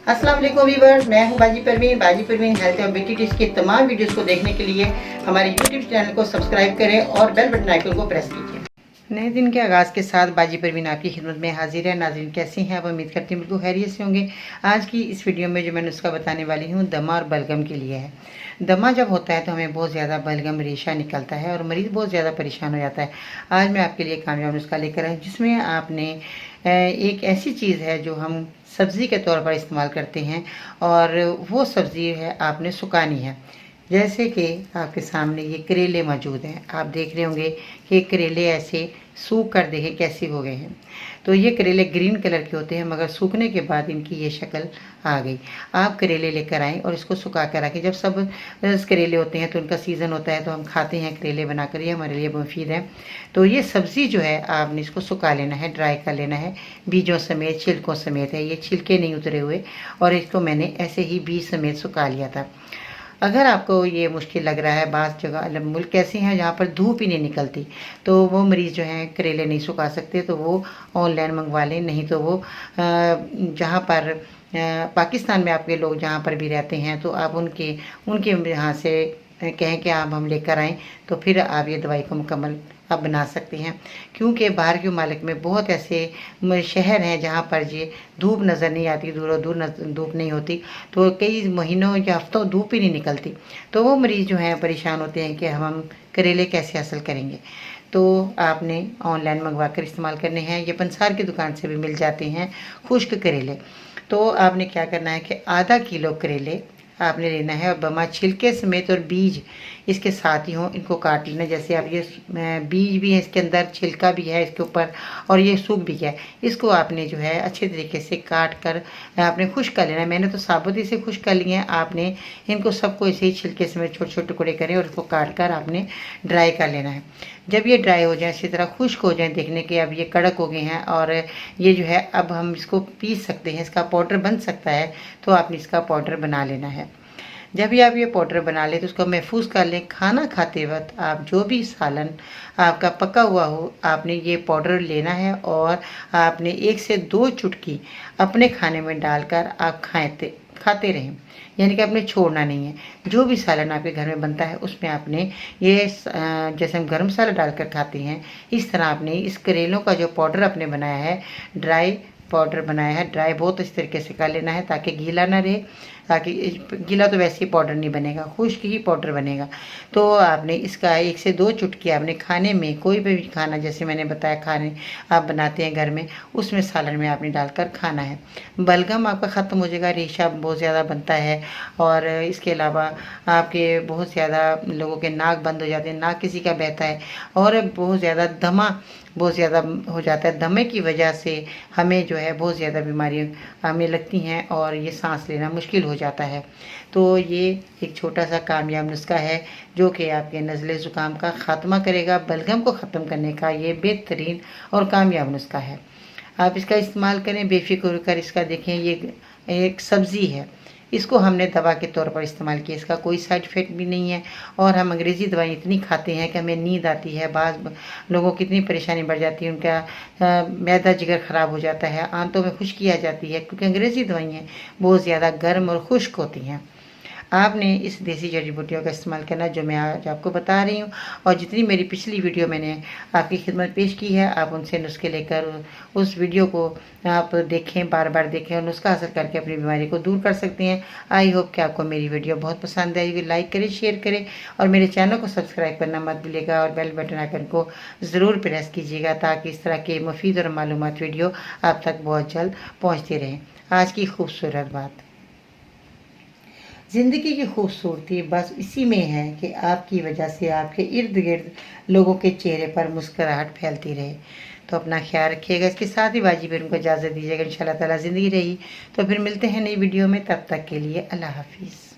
अस्सलाम वालेकुम व्यूअर्स, मैं हूं बाजी परवीन हेल्थ और ब्यूटी टिप्स की तमाम वीडियोस को देखने के लिए हमारे यूट्यूब चैनल को सब्सक्राइब करें और बेल बटन आइकन को प्रेस कीजिए। नए दिन के आगाज़ के साथ बाजी परवीन आपकी खिदमत में हाजिर है। नाज़रीन, कैसी हैं आप? उम्मीद करती हूँ बिल्कुल खैरियत से होंगे। आज की इस वीडियो में जो मैं नुस्खा बताने वाली हूँ दमा और बलगम के लिए है। दमा जब होता है तो हमें बहुत ज़्यादा बलगम रेशा निकलता है और मरीज़ बहुत ज़्यादा परेशान हो जाता है। आज मैं आपके लिए कामयाब नुस्खा लेकर आई जिसमें आपने एक ऐसी चीज़ है जो हम सब्ज़ी के तौर पर इस्तेमाल करते हैं और वो सब्ज़ी है आपने सुखानी है। जैसे कि आपके सामने ये करेले मौजूद हैं, आप देख रहे होंगे कि करेले ऐसे सूख कर देखें कैसे हो गए हैं। तो ये करेले ग्रीन कलर के होते हैं मगर सूखने के बाद इनकी ये शक्ल आ गई। आप करेले लेकर आएँ और इसको सुखा कर रखें। जब सब करेले होते हैं तो उनका सीज़न होता है तो हम खाते हैं करेले बनाकर, ये हमारे लिए मुफीद है। तो ये सब्ज़ी जो है आपने इसको सुखा लेना है, ड्राई कर लेना है, बीजों समेत छिलकों समेत है, ये छिलके नहीं उतरे हुए। और इसको मैंने ऐसे ही बीज समेत सुखा लिया था। अगर आपको ये मुश्किल लग रहा है, बाज़ जगह मुल्क ऐसे हैं जहाँ पर धूप ही नहीं निकलती, तो वो मरीज़ जो हैं करेले नहीं सुखा सकते तो वो ऑनलाइन मंगवा लें। नहीं तो वो जहाँ पर पाकिस्तान में आपके लोग जहाँ पर भी रहते हैं तो आप उनके उनके यहाँ से कहें कि आप हम लेकर आएँ, तो फिर आप ये दवाई को मुकम्मल आप बना सकते हैं। क्योंकि बाहर के मालिक में बहुत ऐसे शहर हैं जहाँ पर ये धूप नज़र नहीं आती, दूरों दूर धूप नहीं होती, तो कई महीनों या हफ्तों धूप ही नहीं निकलती। तो वो मरीज़ जो हैं परेशान होते हैं कि हम करेले कैसे हासिल करेंगे। तो आपने ऑनलाइन मंगवा कर इस्तेमाल करने हैं। ये पंसार की दुकान से भी मिल जाते हैं खुश्क करेले। तो आपने क्या करना है कि आधा किलो करेले आपने लेना है और बमा छिलके समेत और बीज इसके साथ ही हों, इनको काट लेना। जैसे आप ये बीज भी है इसके अंदर, छिलका भी है इसके ऊपर और ये सूख भी गया है। इसको आपने जो है अच्छे तरीके से काट कर आपने खुश्क कर लेना है। मैंने तो साबुत ही से खुश्क कर लिए हैं। आपने इनको सबको इसे ही छिलके समेत छोटे छोटे टुकड़े करें और इसको काट कर आपने ड्राई कर लेना है। जब ये ड्राई हो जाए, अच्छी तरह खुश्क हो जाए, देखने के अब ये कड़क हो गए हैं और ये जो है अब हम इसको पीस सकते हैं, इसका पाउडर बन सकता है, तो आपने इसका पाउडर बना लेना है। जब भी आप ये पाउडर बना लें तो उसको महफूज कर लें। खाना खाते वक्त आप जो भी सालन आपका पका हुआ हो, आपने ये पाउडर लेना है और आपने 1 से 2 चुटकी अपने खाने में डालकर आप खाते रहें, यानी कि आपने छोड़ना नहीं है। जो भी सालन आपके घर में बनता है उसमें आपने ये जैसे हम गरम मसाला डालकर खाते हैं, इस तरह आपने इस करेलों का जो पाउडर आपने बनाया है, ड्राई पाउडर बनाया है, ड्राई बहुत इस तरीके से कर लेना है ताकि गीला ना रहे। ताकि गीला तो वैसे ही पाउडर नहीं बनेगा, खुश्क ही पाउडर बनेगा। तो आपने इसका 1 से 2 चुटकी आपने खाने में, कोई भी खाना जैसे मैंने बताया खाने आप बनाते हैं घर में, उसमें सालन में आपने डालकर खाना है। बलगम आपका ख़त्म हो जाएगा, रेशा बहुत ज़्यादा बनता है और इसके अलावा आपके बहुत ज़्यादा लोगों के नाक बंद हो जाते हैं, नाक किसी का बहता है और बहुत ज़्यादा दमा बहुत ज़्यादा हो जाता है। दमे की वजह से हमें जो है बहुत ज़्यादा बीमारियाँ हमें लगती हैं और ये सांस लेना मुश्किल हो जाता है। तो ये एक छोटा सा कामयाब नुस्खा है जो कि आपके नज़ले ज़ुकाम का ख़ात्मा करेगा। बलगम को ख़त्म करने का ये बेहतरीन और कामयाब नुस्खा है। आप इसका इस्तेमाल करें बेफिक्र होकर। इसका देखें, ये एक सब्ज़ी है, इसको हमने दवा के तौर पर इस्तेमाल किया, इसका कोई साइड इफ़ेक्ट भी नहीं है। और हम अंग्रेज़ी दवाई इतनी खाते हैं कि हमें नींद आती है, बाज़ लोगों की इतनी परेशानी बढ़ जाती है, उनका मैदा जिगर ख़राब हो जाता है, आंतों में खुश्की आ जाती है, क्योंकि अंग्रेज़ी दवाइयाँ बहुत ज़्यादा गर्म और खुश्क होती हैं। आपने इस देसी जड़ी बूटियों का इस्तेमाल करना जो मैं आज आपको बता रही हूँ। और जितनी मेरी पिछली वीडियो मैंने आपकी खिदमत पेश की है, आप उनसे नुस्खे लेकर उस वीडियो को आप देखें, बार बार देखें और नुस्खा हासिल करके अपनी बीमारी को दूर कर सकते हैं। आई होप कि आपको मेरी वीडियो बहुत पसंद आएगी। लाइक करें, शेयर करें और मेरे चैनल को सब्सक्राइब करना मत भूलिएगा और बेल बटन आइकन को ज़रूर प्रेस कीजिएगा ताकि इस तरह के मुफीद और मालूमात वीडियो आप तक बहुत जल्द पहुँचते रहें। आज की खूबसूरत बात, ज़िंदगी की खूबसूरती बस इसी में है कि आपकी वजह से आपके इर्द गिर्द लोगों के चेहरे पर मुस्कुराहट फैलती रहे। तो अपना ख्याल रखिएगा। इसके साथ ही बाजी फिर उनको इजाज़त दीजिएगा। इंशाल्लाह ताला ज़िंदगी रही तो फिर मिलते हैं नई वीडियो में। तब तक के लिए अल्लाह हाफिज़।